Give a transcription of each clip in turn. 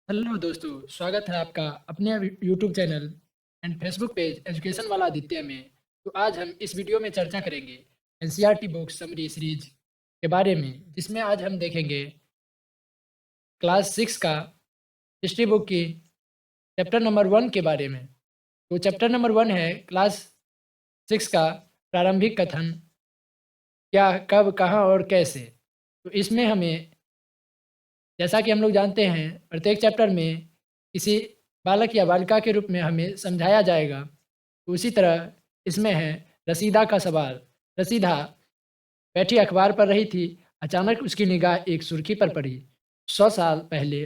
Hello दोस्तों, स्वागत है आपका अपने YouTube channel and Facebook page education वाला आदित्य में। तो आज हम इस वीडियो में चर्चा करेंगे एनसीईआरटी बुक समरी सीरीज के बारे में, जिसमें आज हम देखेंगे क्लास 6 का हिस्ट्री बुक की चैप्टर नंबर 1 के बारे में। तो चैप्टर नंबर 1 है क्लास 6 का प्रारंभिक कथन, क्या, कब, कहाँ और कैसे। तो इसमें हमें, जैसा कि हम लोग जानते हैं, प्रत्येक चैप्टर में किसी बालक या बालिका के रूप में हमें समझाया जाएगा। तो उसी तरह इसमें है रसीदा का सवाल। रसीदा बैठी अखबार पढ़ रही थी। अचानक उसकी निगाह एक सुर्खी पर पड़ी। 100 साल पहले।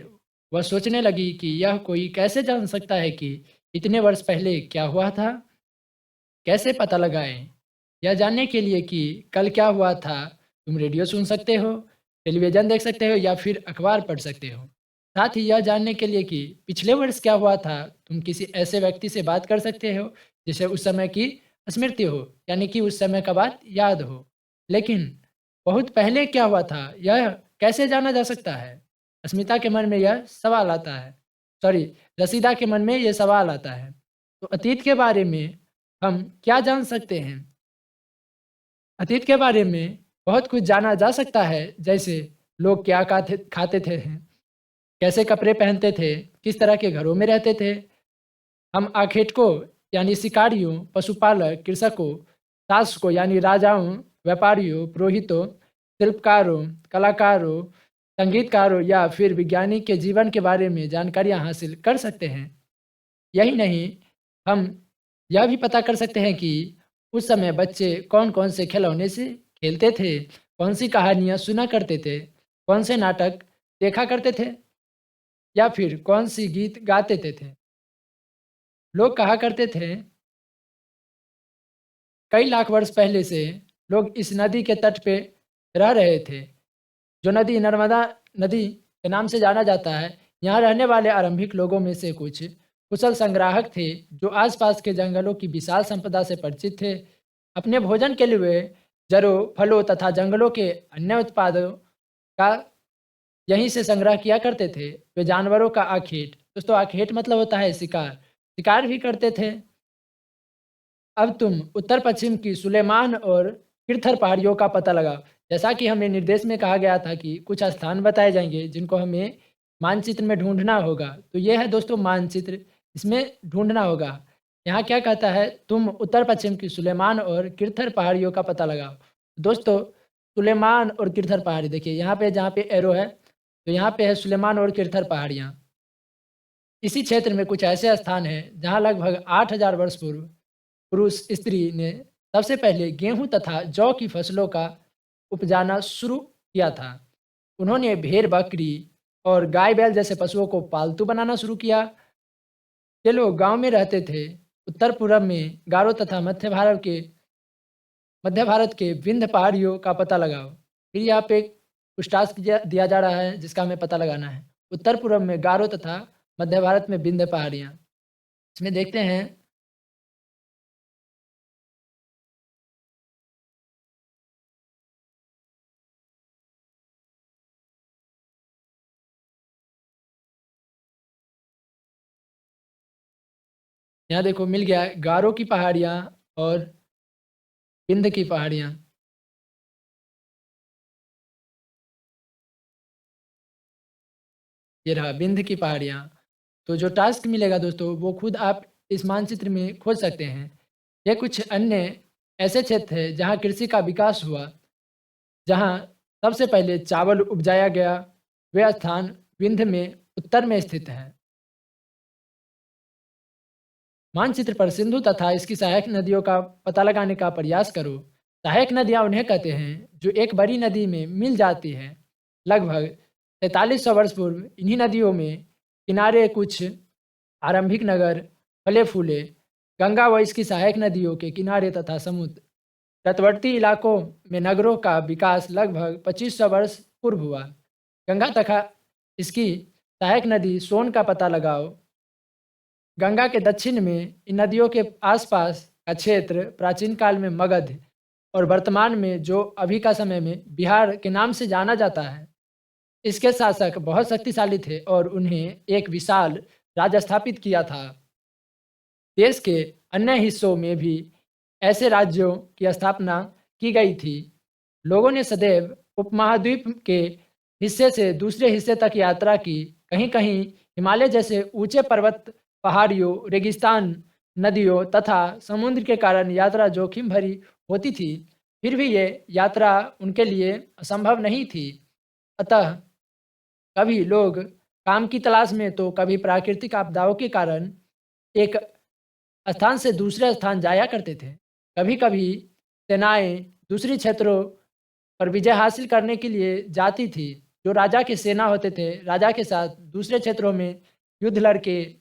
वह सोचने लगी कि यह कोई कैसे जान सकता है कि इतने वर्ष पहले क्या हुआ था। कैसे पता लगाएं? यह जानने के लिए कि कल क्या हुआ था, तुम रेडियो सुन सकते हो, टेलीविज़न देख सकते हो या फिर अखबार पढ़ सकते हो। साथ ही यह जानने के लिए कि पिछले वर्ष क्या हुआ था, तुम किसी ऐसे व्यक्ति से बात कर सकते हो जिसे उस समय की स्मृति हो, यानी कि उस समय का बात याद हो। लेकिन बहुत पहले क्या हुआ था, यह कैसे जाना जा सकता है? अस्मिता के मन में यह सवाल आता है। सॉरी, रसीदा के मन में यह सवाल आता है। तो अतीत के बारे में हम क्या जान सकते हैं? अतीत के बारे में बहुत कुछ जाना जा सकता है, जैसे लोग क्या खाते थे, कैसे कपड़े पहनते थे, किस तरह के घरों में रहते थे। हम आखेटकों यानी शिकारियों, पशुपालक, कृषकों, शासकों यानी राजाओं, व्यापारियों, पुरोहितों, शिल्पकारों, कलाकारों, संगीतकारों या फिर वैज्ञानिक के जीवन के बारे में जानकारियाँ हासिल कर सकते हैं। यही नहीं, हम यह भी पता कर सकते हैं कि उस समय बच्चे कौन-कौन से खिलौने से खेलते थे, कौन-सी कहानियाँ सुना करते थे, कौन से नाटक देखा करते थे या फिर कौन-सी गीत गाते थे। लोग कहा करते थे, कई लाख वर्ष पहले से लोग इस नदी के तट पे रह रहे थे, जो नदी नर्मदा नदी के नाम से जाना जाता है। यहाँ रहने वाले आरंभिक लोगों में से कुछ कुशल संग्राहक थे, जो आसपास के जंगलों की विशाल संपदा से परिचित थे। अपने भोजन के लिए वे जड़ों, फलों तथा जंगलों के अन्य उत्पादों का यहीं से संग्रह किया करते थे। वे जानवरों का आखेट, दोस्तों आखेट मतलब होता है शिकार, शिकार भी करते थे। अब तुम उत्तर पश्चिम की सुलेमान और किरथर पहाड़ियों का पता लगाओ। जैसा कि हमें निर्देश में कहा गया था कि कुछ स्थान बताए जाएंगे जिनको हमें मानचित्र में ढूंढना होगा। तो ये है दोस्तों मानचित्र, इसमें ढूंढना होगा। यहाँ क्या कहता है, तुम उत्तर पश्चिम की सुलेमान और किरथर पहाड़ियों का पता लगाओ। दोस्तों सुलेमान और किरथर पहाड़ी, देखिए यहाँ पे जहाँ पे एरो है, तो यहाँ पे है सुलेमान और किरथर पहाड़ियाँ। इसी क्षेत्र में कुछ ऐसे स्थान हैं जहाँ लगभग 8000 वर्ष पूर्व पुरुष स्त्री ने सबसे पहले गेहूं तथा जौ की फसलों का उपजाना शुरू किया था। उन्होंने भेड़ बकरी और गाय बैल जैसे पशुओं को पालतू बनाना शुरू किया। ये लोग गांव में रहते थे। उत्तर पूर्व में गारो तथा मध्य भारत के विंध्य पहाड़ियों का पता लगाओ। फिर यहाँ पे कुछ टास्क दिया जा रहा है जिसका हमें पता लगाना है। उत्तर पूर्व में गारो तथा मध्य भारत में विंध्य पहाड़ियाँ। इसमें देखते हैं, यहाँ देखो मिल गया है गारो की पहाड़ियाँ और विंध्य की पहाड़ियाँ। ये रहा विंध्य की पहाड़ियाँ। तो जो टास्क मिलेगा दोस्तों, वो खुद आप इस मानचित्र में खोज सकते हैं। ये कुछ अन्य ऐसे क्षेत्र हैं जहाँ कृषि का विकास हुआ, जहाँ सबसे पहले चावल उपजाया गया। वे स्थान विंध्य में उत्तर में स्थित हैं। मानचित्र पर सिंधु तथा इसकी सहायक नदियों का पता लगाने का प्रयास करो। सहायक नदियाँ उन्हें कहते हैं जो एक बड़ी नदी में मिल जाती हैं। लगभग 4300 वर्ष पूर्व इन्हीं नदियों में किनारे कुछ आरंभिक नगर फले फूले। गंगा व इसकी सहायक नदियों के किनारे तथा समुद्र तटवर्ती इलाकों में नगरों का विकास लगभग 2500 वर्ष पूर्व हुआ। गंगा तथा इसकी सहायक नदी सोन का पता लगाओ। गंगा के दक्षिण में इन नदियों के आसपास का क्षेत्र प्राचीन काल में मगध और वर्तमान में जो अभी का समय में बिहार के नाम से जाना जाता है। इसके शासक बहुत शक्तिशाली थे और उन्हें एक विशाल राज्य स्थापित किया था। देश के अन्य हिस्सों में भी ऐसे राज्यों की स्थापना की गई थी। लोगों ने सदैव उपमहाद्वीप के हिस्से से दूसरे हिस्से तक यात्रा की। कहीं-कहीं हिमालय जैसे ऊंचे पर्वत, पहाड़ियों, रेगिस्तान, नदियों तथा समुद्र के कारण यात्रा जोखिम भरी होती थी। फिर भी ये यात्रा उनके लिए असंभव नहीं थी। अतः कभी लोग काम की तलाश में तो कभी प्राकृतिक आपदाओं के कारण एक स्थान से दूसरे स्थान जाया करते थे। कभी-कभी सेनाएँ दूसरे क्षेत्रों पर विजय हासिल करने के लिए जाती थी। जो राजा की सेना होते थे, राजा के साथ दूसरे क्षेत्रों में युद्ध लड़के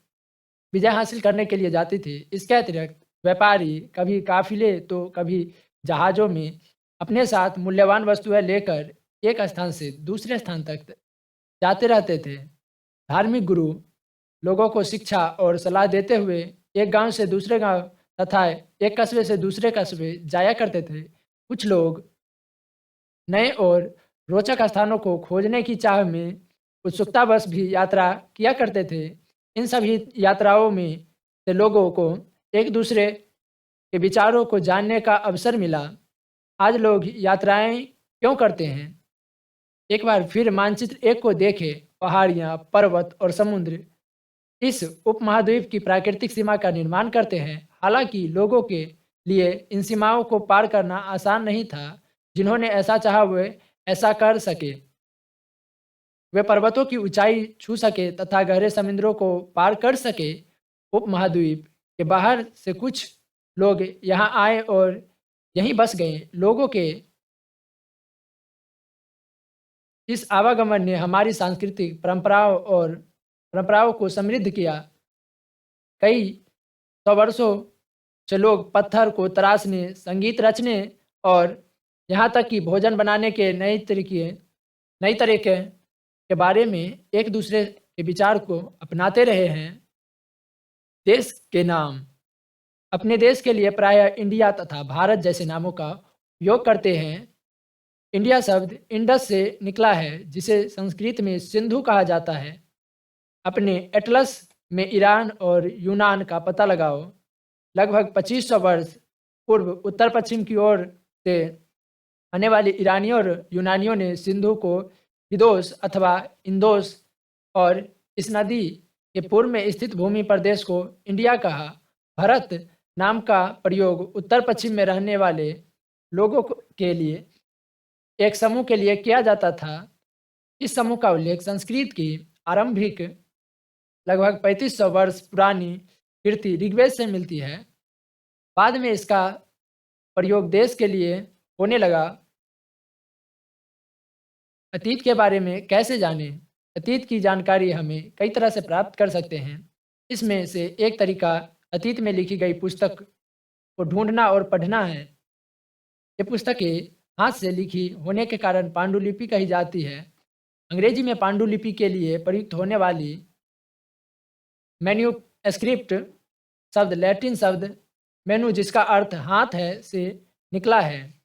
विजय हासिल करने के लिए जाती थी। इसके अतिरिक्त व्यापारी कभी काफ़िले तो कभी जहाज़ों में अपने साथ मूल्यवान वस्तुएँ लेकर एक स्थान से दूसरे स्थान तक जाते रहते थे। धार्मिक गुरु लोगों को शिक्षा और सलाह देते हुए एक गांव से दूसरे गांव तथा एक कस्बे से दूसरे कस्बे जाया करते थे। कुछ लोग नए और रोचक स्थानों को खोजने की चाह में उत्सुकतावश भी यात्रा किया करते थे। इन सभी यात्राओं में से लोगों को एक दूसरे के विचारों को जानने का अवसर मिला। आज लोग यात्राएं क्यों करते हैं? एक बार फिर मानचित्र एक को देखें, पहाड़ियाँ, पर्वत और समुद्र इस उपमहाद्वीप की प्राकृतिक सीमा का निर्माण करते हैं। हालांकि लोगों के लिए इन सीमाओं को पार करना आसान नहीं था। जिन्होंने ऐसा चाहा वे ऐसा कर सके। वे पर्वतों की ऊंचाई छू सके तथा गहरे समुद्रों को पार कर सके। उपमहाद्वीप के बाहर से कुछ लोग यहाँ आए और यहीं बस गए। लोगों के इस आवागमन ने हमारी सांस्कृतिक परंपराओं को समृद्ध किया। कई सौ वर्षों से लोग पत्थर को तराशने, संगीत रचने और यहाँ तक कि भोजन बनाने के नई तरीके के बारे में एक दूसरे के विचार को अपनाते रहे हैं। देश के नाम अपने देश के लिए प्रायः इंडिया तथा भारत जैसे नामों का उपयोग करते हैं। इंडिया शब्द इंडस से निकला है, जिसे संस्कृत में सिंधु कहा जाता है। अपने एटलस में ईरान और यूनान का पता लगाओ। लगभग 2500 वर्ष पूर्व उत्तर पश्चिम की ओर से आने वाले ईरानियों और यूनानियों ने सिंधु को हिदोस अथवा इंदोस और इस नदी के पूर्व में स्थित भूमि प्रदेश को इंडिया कहा। भारत नाम का प्रयोग उत्तर पश्चिम में रहने वाले के लिए एक समूह के लिए किया जाता था। इस समूह का उल्लेख संस्कृत की आरंभिक लगभग 3500 वर्ष पुरानी कृति ऋग्वेद से मिलती है। बाद में इसका प्रयोग देश के लिए होने लगा। अतीत के बारे में कैसे जानें? अतीत की जानकारी हमें कई तरह से प्राप्त कर सकते हैं। इसमें से एक तरीका अतीत में लिखी गई पुस्तक को ढूंढना और पढ़ना है। ये पुस्तकें हाथ से लिखी होने के कारण पांडुलिपि कही जाती है। अंग्रेजी में पांडुलिपि के लिए प्रयुक्त होने वाली मैन्यूस्क्रिप्ट शब्द लैटिन शब्द मेनू, जिसका अर्थ हाथ है, से निकला है।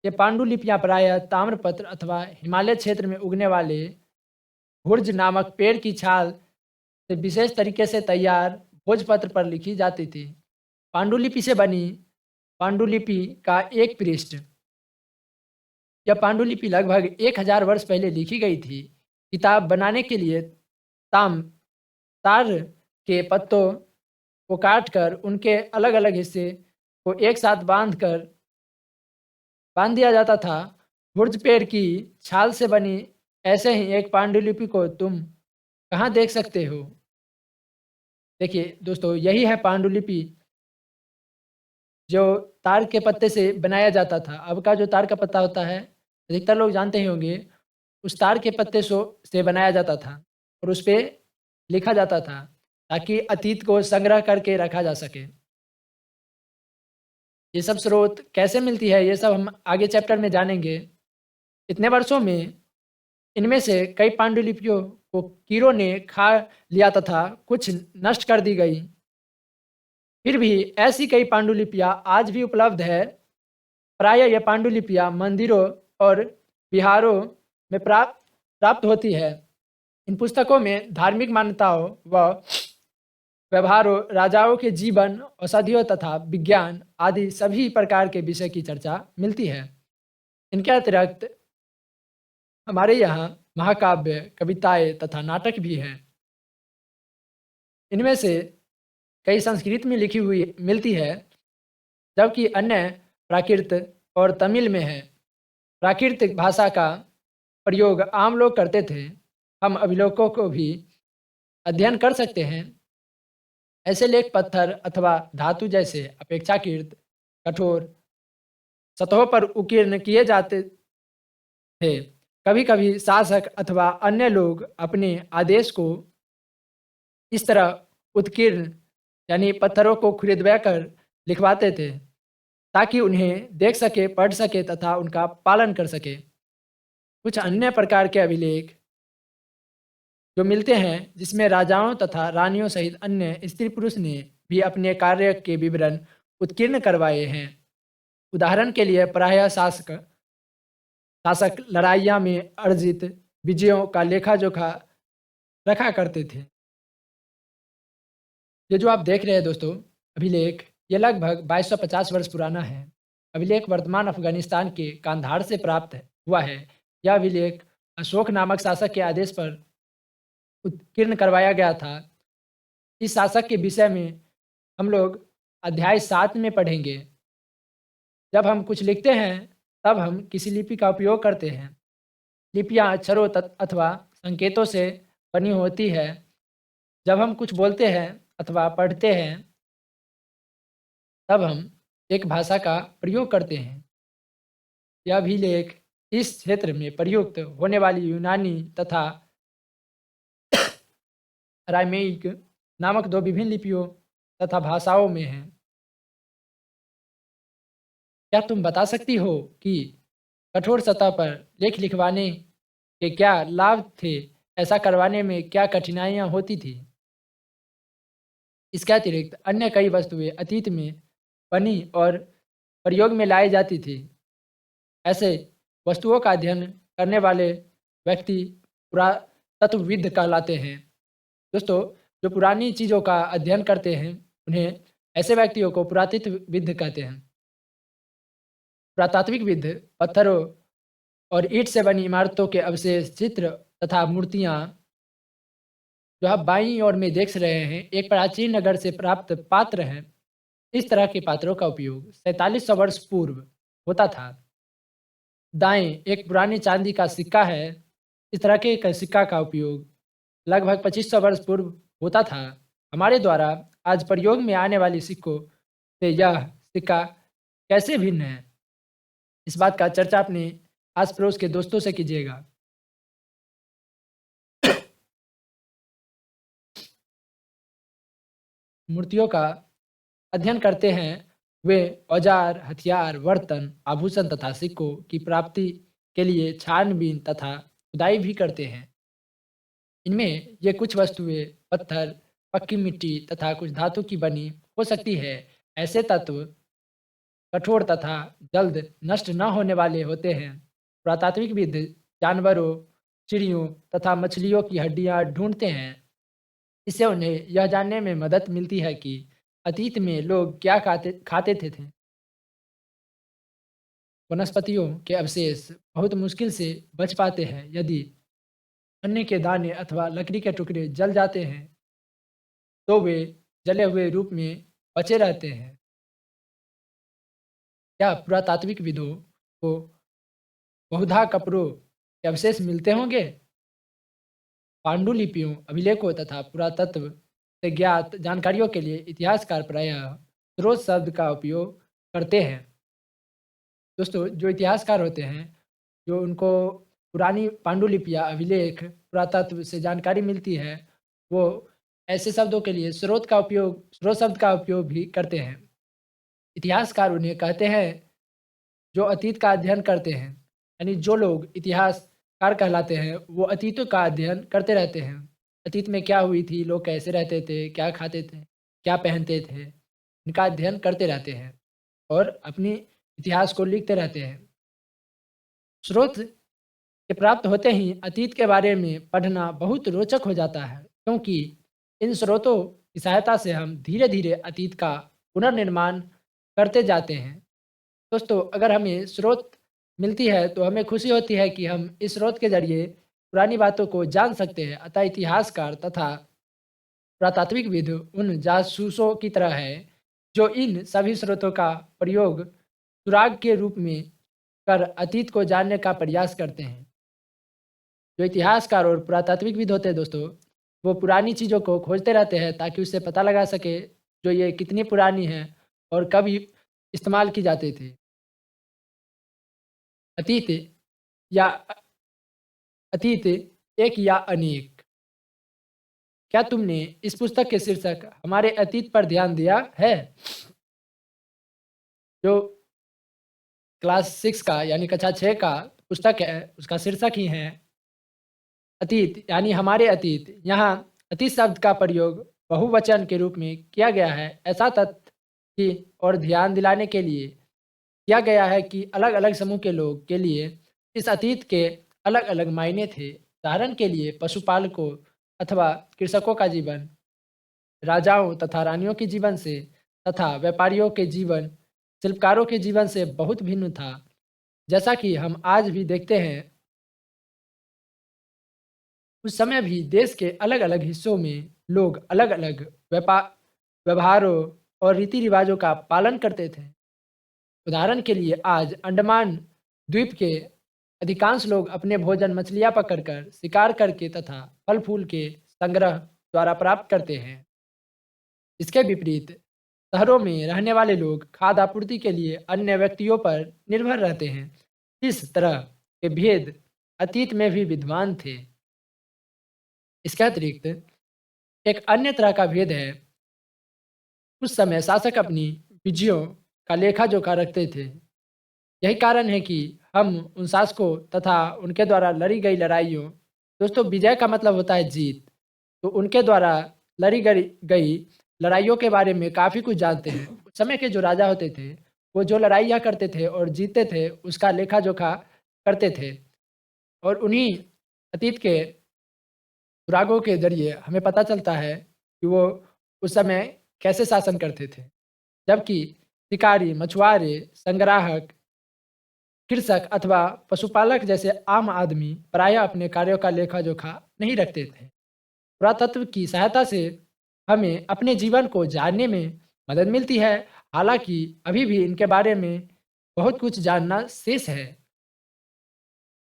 ये पांडुलिपियाँ प्रायः ताम्रपत्र अथवा हिमालय क्षेत्र में उगने वाले भुर्ज नामक पेड़ की छाल से विशेष तरीके से तैयार भोजपत्र पर लिखी जाती थी। पांडुलिपि से बनी पांडुलिपि का एक पृष्ठ। यह पांडुलिपि लगभग 1000 वर्ष पहले लिखी गई थी। किताब बनाने के लिए तार के पत्तों को काटकर उनके अलग-अलग हिस्से को एक साथ बांध दिया जाता था। भुर्ज पेड़ की छाल से बनी ऐसे ही एक पांडुलिपि को तुम कहाँ देख सकते हो? देखिए दोस्तों, यही है पांडुलिपि जो तार के पत्ते से बनाया जाता था। अब का जो तार का पत्ता होता है, अधिकतर लोग जानते ही होंगे, उस तार के पत्ते से बनाया जाता था और उस पे लिखा जाता था ताकि अतीत को संग्रह करके रखा जा सके। ये सब स्रोत कैसे मिलती है, ये सब हम आगे चैप्टर में जानेंगे। इतने वर्षों में इनमें से कई पांडुलिपियों को कीड़ों ने खा लिया तथा कुछ नष्ट कर दी गई। फिर भी ऐसी कई पांडुलिपियाँ आज भी उपलब्ध है। प्रायः ये पांडुलिपियाँ मंदिरों और विहारों में प्राप्त होती है। इन पुस्तकों में धार्मिक मान्यताओं व व्यवहारों, राजाओं के जीवन, औषधियों तथा विज्ञान आदि सभी प्रकार के विषय की चर्चा मिलती है। इनके अतिरिक्त हमारे यहाँ महाकाव्य, कविताएँ तथा नाटक भी हैं। इनमें से कई संस्कृत में लिखी हुई मिलती है, जबकि अन्य प्राकृत और तमिल में है। प्राकृतिक भाषा का प्रयोग आम लोग करते थे। हम अभिलेखों को भी अध्ययन कर सकते हैं। ऐसे लेख पत्थर अथवा धातु जैसे अपेक्षाकृत कठोर सतहों पर उत्कीर्ण किए जाते थे। कभी-कभी शासक अथवा अन्य लोग अपने आदेश को इस तरह उत्कीर्ण यानी पत्थरों को खुरदबा कर लिखवाते थे, ताकि उन्हें देख सके, पढ़ सके तथा उनका पालन कर सके। कुछ अन्य प्रकार के अभिलेख जो मिलते हैं, जिसमें राजाओं तथा रानियों सहित अन्य स्त्री-पुरुष ने भी अपने कार्य के विवरण उत्कीर्ण करवाए हैं। उदाहरण के लिए प्रायः शासक शासक लड़ाइयाँ में अर्जित विजयों का लेखा-जोखा रखा करते थे। ये जो आप देख रहे हैं दोस्तों, अभिलेख, ये लगभग 2250 वर्ष पुराना है। अभिलेख वर्तमान अफ़गानिस्तान के कांधार से प्राप्त हुआ है। यह अभिलेख अशोक नामक शासक के आदेश पर उत्कीर्ण करवाया गया था। इस शासक के विषय में हम लोग अध्याय 7 में पढ़ेंगे। जब हम कुछ लिखते हैं, तब हम किसी लिपि का उपयोग करते हैं। लिपियाँ अक्षरों अथवा संकेतों से बनी होती है। जब हम कुछ बोलते हैं अथवा पढ़ते हैं, तब हम एक भाषा का प्रयोग करते हैं। यह अभिलेख इस क्षेत्र में प्रयुक्त होने वाली यूनानी तथा अरामीक नामक 2 विभिन्न लिपियों तथा भाषाओं में है। क्या तुम बता सकती हो कि कठोर सतह पर लेख लिखवाने के क्या लाभ थे? ऐसा करवाने में क्या कठिनाइयाँ होती थी? इसके अतिरिक्त अन्य कई वस्तुएँ अतीत में बनी और प्रयोग में लाई जाती थी। ऐसे वस्तुओं का अध्ययन करने वाले व्यक्ति पुरातत्वविद कहलाते हैं। दोस्तों, जो पुरानी चीज़ों का अध्ययन करते हैं, उन्हें ऐसे व्यक्तियों को पुरातत्वविद कहते हैं। पुरातात्विकविद पत्थरों और ईंट से बनी इमारतों के अवशेष, चित्र तथा मूर्तियाँ जो आप बाईं ओर में देख रहे हैं, एक प्राचीन नगर से प्राप्त पात्र हैं। इस तरह के पात्रों का उपयोग 4700 वर्ष पूर्व होता था। दाएँ एक पुरानी चांदी का सिक्का है। इस तरह के एक सिक्का का उपयोग लगभग 2500 वर्ष पूर्व होता था। हमारे द्वारा आज प्रयोग में आने वाले सिक्कों से यह सिक्का कैसे भिन्न है? इस बात का चर्चा अपने आस-पड़ोस के दोस्तों से कीजिएगा। मूर्तियों का अध्ययन करते हैं, वे औजार, हथियार, बर्तन, आभूषण तथा सिक्कों की प्राप्ति के लिए छानबीन तथा खुदाई भी करते हैं। इनमें ये कुछ वस्तुएं पत्थर, पक्की मिट्टी तथा कुछ धातु की बनी हो सकती है। ऐसे तत्व कठोर तथा जल्द नष्ट न होने वाले होते हैं। पुरातात्विकविद जानवरों, चिड़ियों तथा मछलियों की हड्डियां ढूंढते हैं। इससे उन्हें यह जानने में मदद मिलती है कि अतीत में लोग क्या खाते खाते थे। वनस्पतियों के अवशेष बहुत मुश्किल से बच पाते हैं। यदि अन्न के दाने अथवा लकड़ी के टुकड़े जल जाते हैं, तो वे जले हुए रूप में बचे रहते हैं। क्या पुरातात्विकविदों को बहुधा कपड़ों के अवशेष मिलते होंगे? पांडुलिपियों, अभिलेखों तथा पुरातत्व से ज्ञात जानकारियों के लिए इतिहासकार प्रायः स्रोत शब्द का उपयोग करते हैं। दोस्तों, जो इतिहासकार होते हैं, जो उनको पुरानी पांडुलिपियाँ, अभिलेख, पुरातत्व से जानकारी मिलती है, वो ऐसे शब्दों के लिए स्रोत शब्द का उपयोग भी करते हैं। इतिहासकार उन्हें कहते हैं जो अतीत का अध्ययन करते हैं। यानी जो लोग इतिहासकार कहलाते हैं, वो अतीतों का अध्ययन करते रहते हैं। अतीत में क्या हुई थी, लोग कैसे रहते थे, क्या खाते थे, क्या पहनते थे, इनका अध्ययन करते रहते हैं और अपनी इतिहास को लिखते रहते हैं। स्रोत के प्राप्त होते ही अतीत के बारे में पढ़ना बहुत रोचक हो जाता है, क्योंकि इन स्रोतों की सहायता से हम धीरे धीरे अतीत का पुनर्निर्माण करते जाते हैं। दोस्तों, अगर हमें स्रोत मिलती है तो हमें खुशी होती है कि हम इस स्रोत के जरिए पुरानी बातों को जान सकते हैं। अतः इतिहासकार तथा पुरातात्विकविद उन जासूसों की तरह है जो इन सभी स्रोतों का प्रयोग सुराग के रूप में कर अतीत को जानने का प्रयास करते हैं। जो इतिहासकार और पुरातात्विकविद होते हैं दोस्तों, वो पुरानी चीज़ों को खोजते रहते हैं ताकि उससे पता लगा सके जो ये कितनी पुरानी है और कब इस्तेमाल की जाती थी। अतीत या अतीत एक या अनेक। क्या तुमने इस पुस्तक के शीर्षक हमारे अतीत पर ध्यान दिया है? जो क्लास 6 का यानी कक्षा 6 का पुस्तक है, उसका शीर्षक ही है अतीत यानी हमारे अतीत। यहाँ अतीत शब्द का प्रयोग बहुवचन के रूप में किया गया है। ऐसा तथ्य की और ध्यान दिलाने के लिए किया गया है कि अलग-अलग समूह के लोग के लिए इस अतीत के अलग-अलग मायने थे। उदाहरण के लिए पशुपालकों अथवा कृषकों का जीवन, राजाओं तथा रानियों के जीवन से तथा व्यापारियों के जीवन, शिल्पकारों के जीवन से बहुत भिन्न था। जैसा कि हम आज भी देखते हैं, उस समय भी देश के अलग-अलग हिस्सों में लोग अलग-अलग व्यवहारों और रीति-रिवाजों का पालन करते थे। उदाहरण के लिए आज अंडमान द्वीप के अधिकांश लोग अपने भोजन मछलियाँ पकड़कर, शिकार करके तथा फल-फूल के संग्रह द्वारा प्राप्त करते हैं। इसके विपरीत शहरों में रहने वाले लोग खाद्य आपूर्ति के लिए अन्य व्यक्तियों पर निर्भर रहते हैं। इस तरह के भेद अतीत में भी विद्यमान थे। इसके अतिरिक्त एक अन्य तरह का भेद है, उस समय शासक अपनी विजयों का लेखा-जोखा रखते थे। यही कारण है कि हम उन शासकों तथा उनके द्वारा लड़ी गई लड़ाइयों, दोस्तों विजय का मतलब होता है जीत, तो उनके द्वारा लड़ी गई लड़ाइयों के बारे में काफ़ी कुछ जानते हैं। उस समय के जो राजा होते थे, वो जो लड़ाइयाँ करते थे और जीतते थे, उसका लेखा-जोखा करते थे और उन्हीं अतीत के सुरागों के ज़रिए हमें पता चलता है कि वो उस समय कैसे शासन करते थे। जबकि शिकारी, मछुआरे, संग्राहक, कृषक अथवा पशुपालक जैसे आम आदमी प्रायः अपने कार्यों का लेखा-जोखा नहीं रखते थे। पुरातत्व की सहायता से हमें अपने जीवन को जानने में मदद मिलती है, हालाँकि अभी भी इनके बारे में बहुत कुछ जानना शेष है।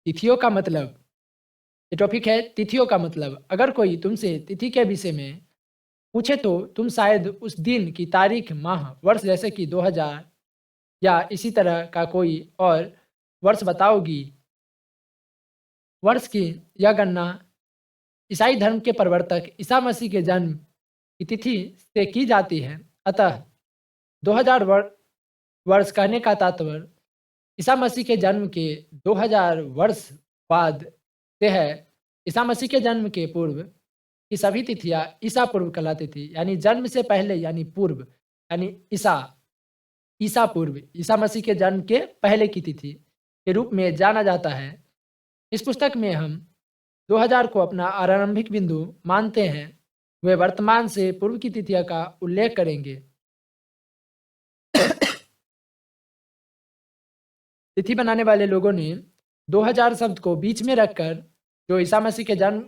तिथियों का मतलब, ये टॉपिक है तिथियों का मतलब। अगर कोई तुमसे तिथि के विषय में पूछे तो तुम शायद उस दिन की तारीख, माह, वर्ष जैसे कि 2000 या इसी तरह का कोई और वर्ष बताओगी। वर्ष की यह गणना ईसाई धर्म के प्रवर्तक ईसा मसीह के जन्म की तिथि से की जाती है। अतः 2000 वर्ष कहने का तात्पर्य ईसा मसीह के जन्म के 2000 वर्ष बाद से है। ईसा मसीह के जन्म के पूर्व की सभी तिथियां ईसा पूर्व कहलाती थी, यानी जन्म से पहले यानी पूर्व, यानी ईसा ईसा पूर्व, ईसा मसीह के जन्म के पहले की तिथि के रूप में जाना जाता है। इस पुस्तक में हम 2000 को अपना आरंभिक बिंदु मानते हैं। वे वर्तमान से पूर्व की तिथियों का उल्लेख करेंगे। तिथि बनाने वाले लोगों ने 2000 शब्द को बीच में रखकर, जो ईसा मसीह के जन्म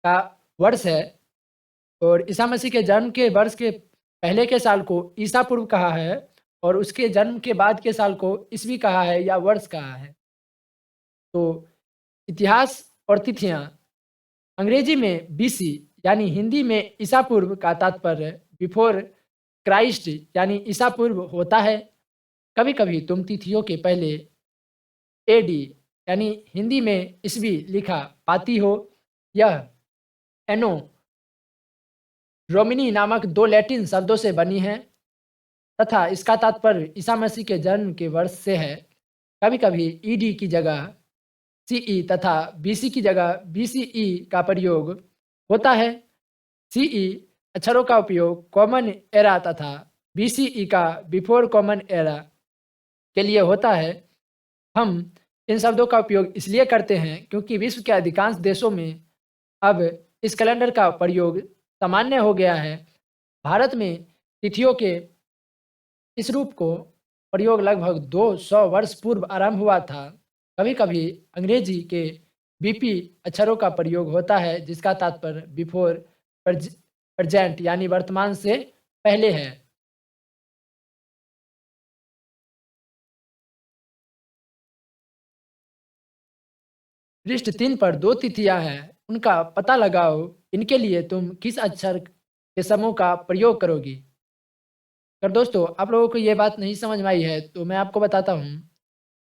का वर्ष है और ईसा मसीह के जन्म के वर्ष के पहले के साल को ईसा पूर्व कहा है और उसके जन्म के बाद के साल को ईसवी कहा है या वर्ष कहा है। तो इतिहास और तिथियां अंग्रेजी में बीसी यानी हिंदी में ईसा पूर्व का तात्पर्य बिफोर क्राइस्ट यानी ईसा पूर्व होता है। कभी-कभी तुम तिथियों के पहले एडी यानी हिंदी में ईसवी लिखा पाती हो। यह एनो रोमिनी नामक 2 लैटिन शब्दों से बनी है तथा इसका तात्पर्य ईसा मसीह के जन्म के वर्ष से है। कभी-कभी ईडी की जगह सीई तथा बीसी की जगह बीसीई का प्रयोग होता है। सीई अक्षरों का उपयोग कॉमन एरा तथा बीसीई का बिफोर कॉमन एरा के लिए होता है। हम इन शब्दों का उपयोग इसलिए करते हैं क्योंकि विश्व के अधिकांश देशों में अब इस कैलेंडर का प्रयोग सामान्य हो गया है। भारत में तिथियों के इस रूप को प्रयोग लगभग 200 वर्ष पूर्व आरंभ हुआ था। कभी-कभी अंग्रेजी के बीपी अक्षरों का प्रयोग होता है जिसका तात्पर्य बिफोर प्रेजेंट यानी वर्तमान से पहले है। पृष्ठ 3 पर 2 तिथियां हैं, उनका पता लगाओ। इनके लिए तुम किस अक्षर के समूह का प्रयोग करोगी? अगर दोस्तों आप लोगों को ये बात नहीं समझ में आई है तो मैं आपको बताता हूँ।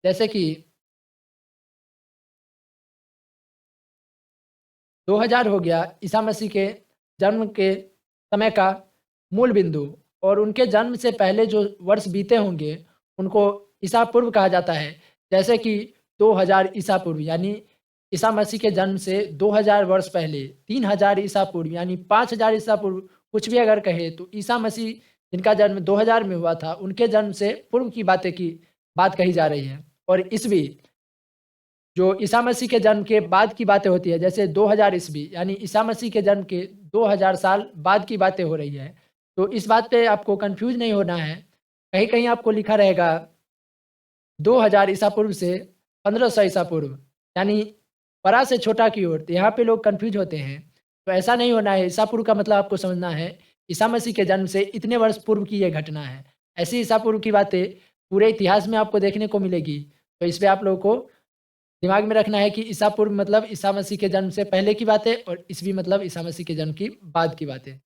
जैसे कि 2000 हो गया ईसा मसीह के जन्म के समय का मूल बिंदु, और उनके जन्म से पहले जो वर्ष बीते होंगे उनको ईसा पूर्व कहा जाता है। जैसे कि 2000 ईसा पूर्व यानी ईसा मसीह के जन्म से 2000 वर्ष पहले, 3000 ईसा पूर्व यानी 5000 ईसा पूर्व, कुछ भी अगर कहे तो ईसा मसीह जिनका जन्म 2000 में हुआ था उनके जन्म से पूर्व की बात कही जा रही है। और ईसवी जो ईसा मसीह के जन्म के बाद की बातें होती है, जैसे 2000 ईस्वी यानी ईसा मसीह के जन्म के 2000 साल बाद की बातें हो रही है। तो इस बात पे आपको कंफ्यूज नहीं होना है। कहीं-कहीं आपको लिखा रहेगा 2000 ईसा पूर्व से 1500 ईसा पूर्व, यानी बड़ा से छोटा की ओर, तो यहाँ पे लोग कंफ्यूज होते हैं। तो ऐसा नहीं होना है, ईसा पूर्व का मतलब आपको समझना है ईसा मसीह के जन्म से इतने वर्ष पूर्व की ये घटना है। ऐसी ईसा पूर्व की बातें पूरे इतिहास में आपको देखने को मिलेगी। तो इस पे आप लोगों को दिमाग में रखना है कि ईसा पूर्व मतलब ईसा मसीह के जन्म से पहले की बातें, और ईस्वी मतलब ईसा मसीह के जन्म की बाद की बातें।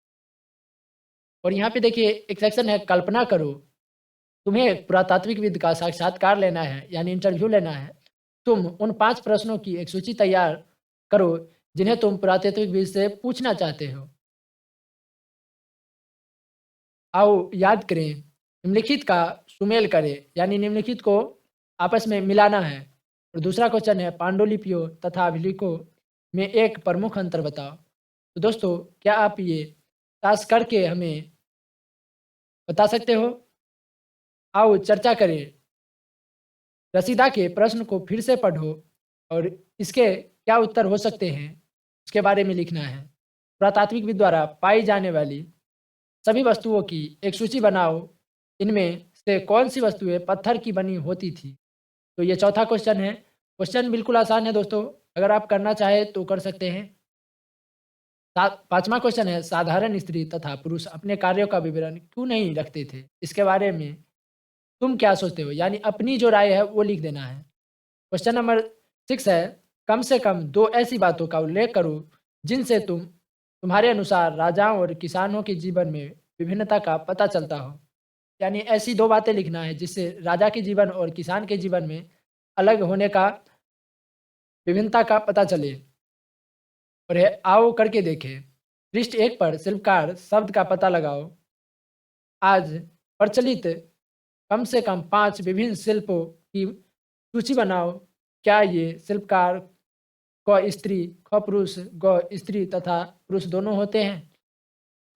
और यहाँ पे देखिए एक सेक्शन है कल्पना करो। तुम्हें पुरातात्विकविद का साक्षात्कार लेना है यानी इंटरव्यू लेना है। तुम उन 5 प्रश्नों की एक सूची तैयार करो जिन्हें तुम पुरातात्विकविद से पूछना चाहते हो। आओ याद करें, निम्नलिखित का सुमेल करें यानी निम्नलिखित को आपस में मिलाना है। और दूसरा क्वेश्चन है पांडुलिपियों तथा अभिलेखों में एक प्रमुख अंतर बताओ। तो दोस्तों क्या आप ये टास्क करके हमें बता सकते हो? आओ चर्चा करें। रसीदा के प्रश्न को फिर से पढ़ो और इसके क्या उत्तर हो सकते हैं उसके बारे में लिखना है। पुरातात्विक द्वारा पाई जाने वाली सभी वस्तुओं की एक सूची बनाओ। इनमें से कौन सी वस्तुएं पत्थर की बनी होती थी? तो ये चौथा क्वेश्चन है। क्वेश्चन बिल्कुल आसान है दोस्तों, अगर आप करना चाहें तो कर सकते हैं। पांचवा क्वेश्चन है साधारण स्त्री तथा पुरुष अपने कार्यों का विवरण क्यों नहीं रखते थे? इसके बारे में तुम क्या सोचते हो? यानी अपनी जो राय है वो लिख देना है। क्वेश्चन नंबर 6 है कम से कम 2 ऐसी बातों का उल्लेख करो जिनसे तुम्हारे अनुसार राजाओं और किसानों के जीवन में विभिन्नता का पता चलता हो। यानी ऐसी 2 बातें लिखना है जिससे राजा के जीवन और किसान के जीवन में अलग होने का, विभिन्नता का पता चले। और आओ करके देखें। पृष्ठ 1 पर शिल्पकार शब्द का पता लगाओ। आज प्रचलित कम से कम 5 विभिन्न शिल्पों की सूची बनाओ। क्या ये शिल्पकार क स्त्री, ख पुरुष, ग स्त्री तथा पुरुष दोनों होते हैं?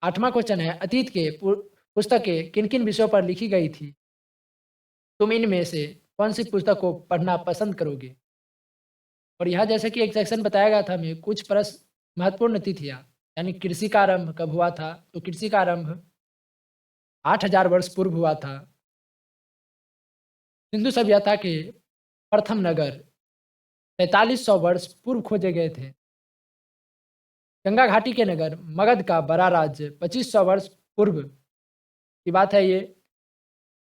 8वां क्वेश्चन है अतीत के पुस्तकें किन-किन विषयों पर लिखी गई थी? तुम इनमें से कौन-सी पुस्तक को पढ़ना पसंद करोगे? और यहाँ जैसे कि एक सेक्शन बताया गया था हमें कुछ महत्वपूर्ण तिथियाँ, यानी कृषि का आरंभ कब हुआ था? तो कृषि का आरंभ 8000 वर्ष पूर्व हुआ था। सिंधु सभ्यता के प्रथम नगर 4500 वर्ष पूर्व खोजे गए थे। गंगा घाटी के नगर मगध का बड़ा राज्य 2500 वर्ष पूर्व की बात है ये।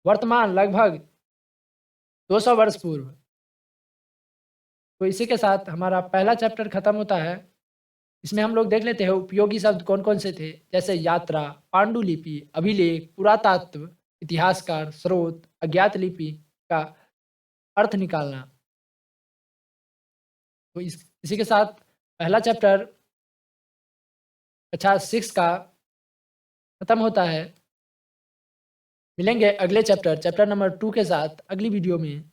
वर्तमान लगभग 200 वर्ष पूर्व। तो इसी के साथ हमारा पहला चैप्टर खत्म होता है। इसमें हम लोग देख लेते हैं उपयोगी शब्द कौन-कौन से थे, जैसे यात्रा, पांडुलिपि, अभिलेख, पुरातत्व, इतिहासकार, स्रोत, अज्ञात लिपि का अर्थ निकालना। तो इसी के साथ पहला चैप्टर कक्षा 6 का खत्म होता है। मिलेंगे अगले चैप्टर नंबर 2 के साथ अगली वीडियो में।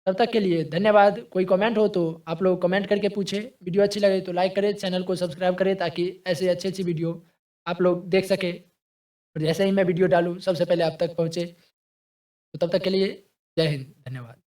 तब तक के लिए धन्यवाद। कोई कमेंट हो तो आप लोग कमेंट करके पूछें। वीडियो अच्छी लगे तो लाइक करें, चैनल को सब्सक्राइब करें ताकि ऐसे अच्छी-अच्छी वीडियो आप लोग देख सकें और जैसे ही मैं वीडियो डालूँ सबसे पहले आप तक पहुँचे। तो तब तक के लिए जय हिंद, धन्यवाद।